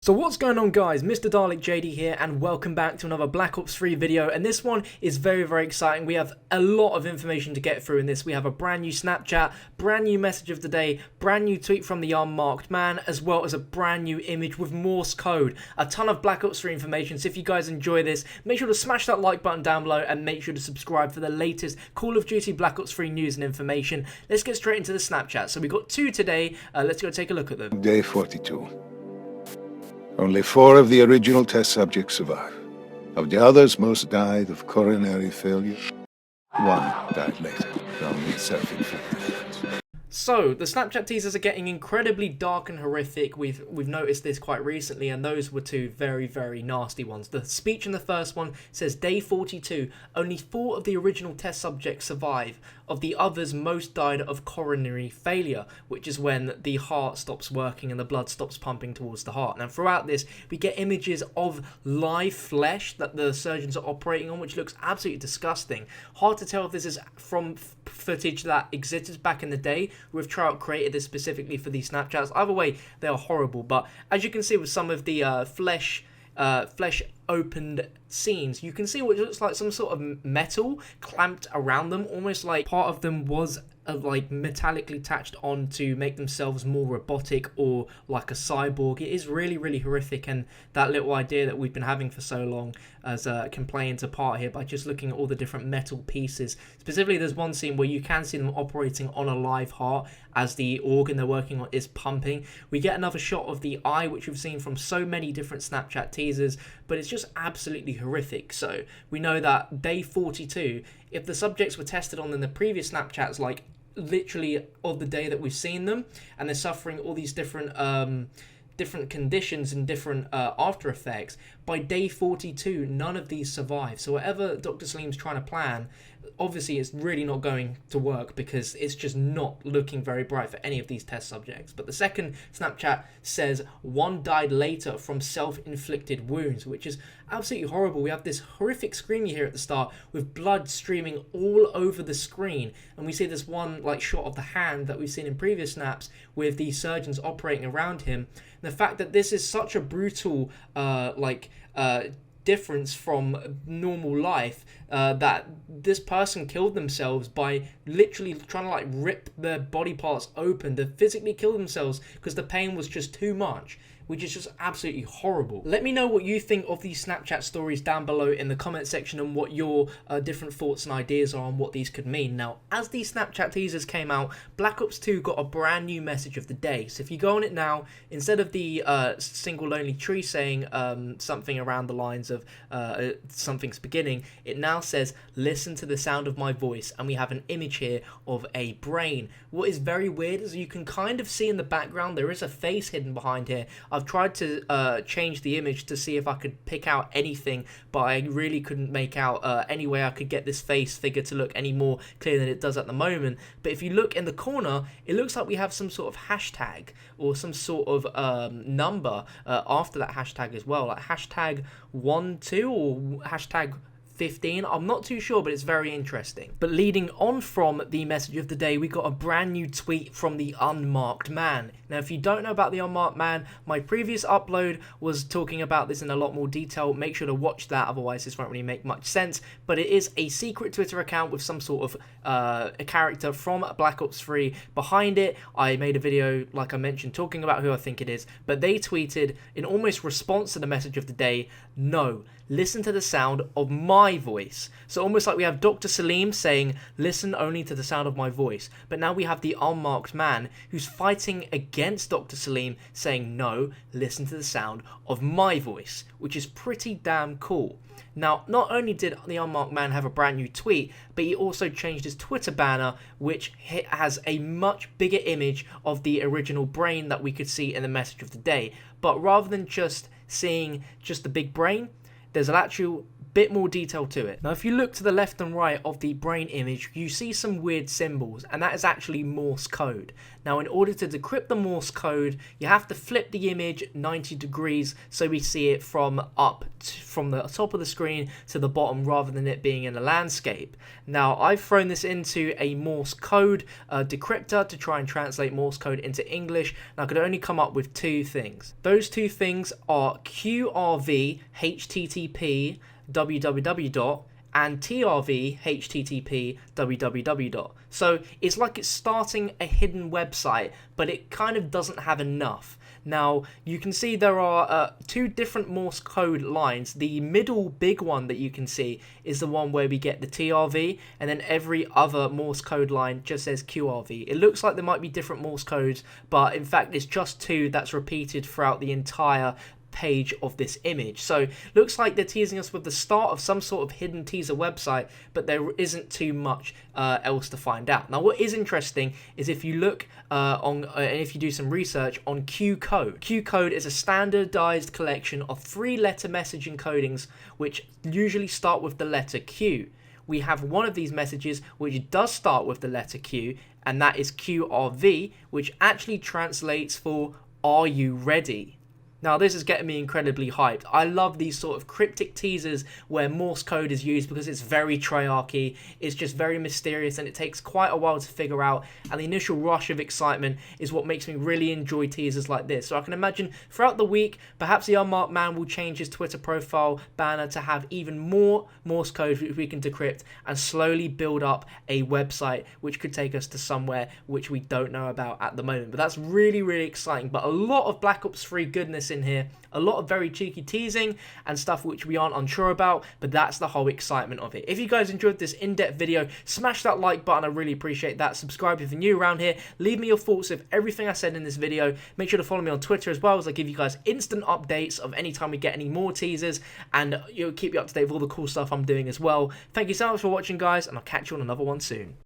So what's going on, guys? Mr. Dalek JD here, and welcome back to another Black Ops 3 video. And this one is very exciting. We have a lot of information to get through in this. We have a brand new Snapchat, brand new message of the day, brand new tweet from the unmarked man, as well as a brand new image with Morse code. A ton of Black Ops 3 information. So if you guys enjoy this, make sure to smash that like button down below and make sure to subscribe for the latest Call of Duty Black Ops 3 news and information. Let's get straight into the Snapchat. So we got two today. Let's go take a look at them. Day 42. Only 4 of the original test subjects survive. Of the others, most died of coronary failure. 1 died later from self-inflicted. So, the Snapchat teasers are getting incredibly dark and horrific. We've noticed this quite recently, and those were two very nasty ones. The speech in the first one says, Day 42, only 4 of the original test subjects survive. Of the others, most died of coronary failure, which is when the heart stops working and the blood stops pumping towards the heart. Now, throughout this, we get images of live flesh that the surgeons are operating on, which looks absolutely disgusting. Hard to tell if this is from footage that existed back in the day, or if Tryout created this specifically for these Snapchats. Either way, they are horrible. But as you can see with some of the flesh opened scenes, you can see what looks like some sort of metal clamped around them, almost like part of them was like metallically attached on to make themselves more robotic or like a cyborg. It is really horrific, and that little idea that we've been having for so long can play into part here by just looking at all the different metal pieces. Specifically, there's one scene where you can see them operating on a live heart as the organ they're working on is pumping. We get another shot of the eye, which we've seen from so many different Snapchat teasers, but it's just absolutely horrific. So we know that day 42, if the subjects were tested on in the previous Snapchats, like literally of the day that we've seen them, and they're suffering all these different conditions and different after effects, by day 42 none of these survive. So whatever Dr. Salim's trying to plan, obviously it's really not going to work, because it's just not looking very bright for any of these test subjects. But the second Snapchat says 1 died later from self-inflicted wounds, which is absolutely horrible. We have this horrific scream you hear at the start with blood streaming all over the screen, and we see this one like shot of the hand that we've seen in previous snaps with the surgeons operating around him. The fact that this is such a brutal difference from normal life, that this person killed themselves by literally trying to like rip their body parts open. They physically killed themselves because the pain was just too much, which is just absolutely horrible. Let me know what you think of these Snapchat stories down below in the comment section, and what your different thoughts and ideas are on what these could mean. Now, as these Snapchat teasers came out, Black Ops 2 got a brand new message of the day. So if you go on it now, instead of the single lonely tree saying something around the lines of something's beginning, it now says, listen to the sound of my voice, and we have an image here of a brain. What is very weird is you can kind of see in the background there is a face hidden behind here. I've tried to change the image to see if I could pick out anything, but I really couldn't make out any way I could get this face figure to look any more clear than it does at the moment. But if you look in the corner, it looks like we have some sort of hashtag or some sort of number after that hashtag as well, like hashtag 12 or hashtag 15. I'm not too sure, but it's very interesting. But leading on from the message of the day, we got a brand new tweet from the unmarked man. Now, if you don't know about the unmarked man, my previous upload was talking about this in a lot more detail. Make sure to watch that, otherwise this won't really make much sense. But it is a secret Twitter account with some sort of a character from Black Ops 3 behind it. I made a video, like I mentioned, talking about who I think it is, but they tweeted in almost response to the message of the day, no, listen to the sound of my voice. So almost like we have Dr. Salim saying, listen only to the sound of my voice. But now we have the unmarked man who's fighting against Dr. Salim saying, no, listen to the sound of my voice, which is pretty damn cool. Now, not only did the unmarked man have a brand new tweet, but he also changed his Twitter banner, which has a much bigger image of the original brain that we could see in the message of the day. But rather than just seeing just the big brain, there's an actual bit more detail to it. Now if you look to the left and right of the brain image, you see some weird symbols, and that is actually Morse code. Now in order to decrypt the Morse code, you have to flip the image 90 degrees so we see it from the top of the screen to the bottom rather than it being in a landscape. Now I've thrown this into a Morse code decryptor to try and translate Morse code into English, and I could only come up with two things. Those two things are QRV HTTP www. and TRV HTTP www. So it's like it's starting a hidden website, but it kind of doesn't have enough. Now you can see there are two different Morse code lines. The middle big one that you can see is the one where we get the TRV, and then every other Morse code line just says QRV. It looks like there might be different Morse codes, but in fact it's just two that's repeated throughout the entire page of this image. So looks like they're teasing us with the start of some sort of hidden teaser website, but there isn't too much else to find out. Now what is interesting is if you look and if you do some research on Q code. Q code is a standardized collection of 3-letter message encodings which usually start with the letter Q. We have one of these messages which does start with the letter Q, and that is QRV, which actually translates for "Are you ready?" Now this is getting me incredibly hyped. I love these sort of cryptic teasers where Morse code is used because it's very Treyarchy, it's just very mysterious, and it takes quite a while to figure out, and the initial rush of excitement is what makes me really enjoy teasers like this. So I can imagine throughout the week, perhaps the Unmarked Man will change his Twitter profile banner to have even more Morse code which we can decrypt and slowly build up a website which could take us to somewhere which we don't know about at the moment. But that's really, really exciting. But a lot of Black Ops 3 goodness in here, a lot of very cheeky teasing and stuff which we aren't unsure about, but that's the whole excitement of it. If you guys enjoyed this in-depth video, smash that like button, I really appreciate that. Subscribe if you're new around here, leave me your thoughts of everything I said in this video. Make sure to follow me on Twitter as well, as I give you guys instant updates of any time we get any more teasers, and keep you up to date with all the cool stuff I'm doing as well. Thank you so much for watching guys, and I'll catch you on another one soon.